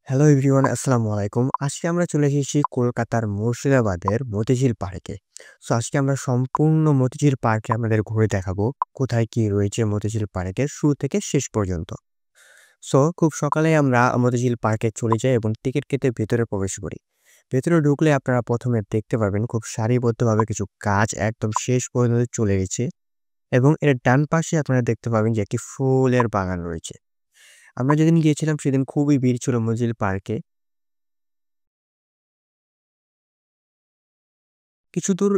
Hello everyone, আসসালামু আলাইকুম। আজকে আমরা চলে এসেছি কলকাতার মুর্শিদাবাদের মতিঝিল পার্কে। সো আজকে আমরা সম্পূর্ণ মতিঝিল পার্কে আপনাদের ঘুরে দেখাবো, কোথায় কি রয়েছে মতিঝিল পার্কের শুরু থেকে শেষ পর্যন্ত। সো খুব সকালেই আমরা মতিঝিল পার্কে চলে যাই এবং টিকিট কেটে ভেতরে প্রবেশ করি। ভেতরে ঢুকলে আপনারা ১ম এ দেখতে পারবেন খুব সারিবদ্ধভাবে কিছু গাছ একদম শেষ পর্যন্ত চলে গেছে এবং এর ডান পাশে আপনারা দেখতে পাবেন যে একটি ফুলের বাগান রয়েছে। আমরা যেদিন গিয়েছিলাম সেদিন খুবই ভিড় ছিল মতিঝিল পার্কে। কিছুদূর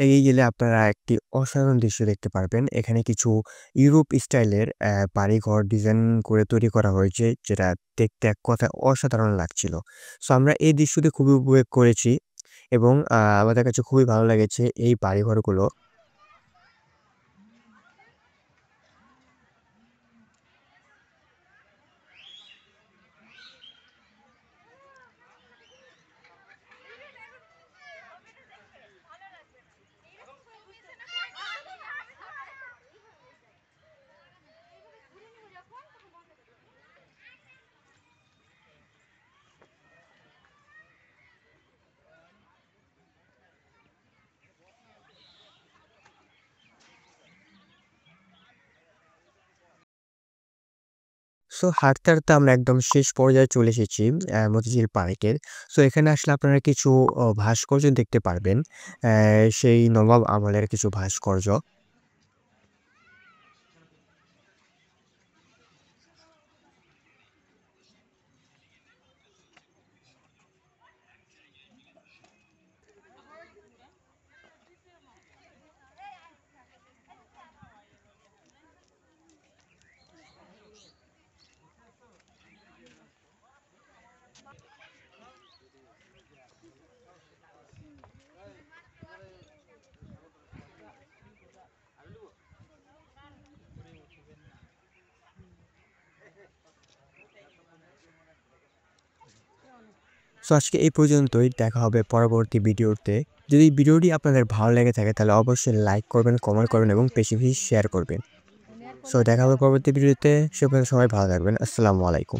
এগিয়ে গেলে আপনারা একটি অসাধারণ দৃশ্য দেখতে পারবেন। এখানে কিছু ইউরোপ স্টাইলের বাড়িঘর ডিজাইন করে তৈরি করা হয়েছে, যেটা দেখতে এক কথায় অসাধারণ লাগছিল। সো আমরা এই দৃশ্যটি খুবই উপভোগ করেছি এবং আমাদের কাছে খুবই ভালো লেগেছে এই বাড়িঘরগুলো। সো হাঁটতে, হাঁটতে আমরা একদম শেষ পর্যায়ে চলে এসেছি মতিঝিল পার্কের। সো এখানে আসলে আপনারা কিছু ভাস্কর্য দেখতে পারবেন। সেই নবাব আমলের কিছু ভাস্কর্য। সো আজকে এই পর্যন্তই। দেখা হবে পরবর্তী ভিডিওতে। যদি ভিডিওটি আপনাদের ভালো লেগে থাকে তাহলে অবশ্যই লাইক করবেন, কমেন্ট করবেন এবং বেশি, বেশি শেয়ার করবেন। সো দেখা হবে পরবর্তী ভিডিওতে। সে পর্যন্ত সবাই ভালো থাকবেন। আসসালামু আলাইকুম।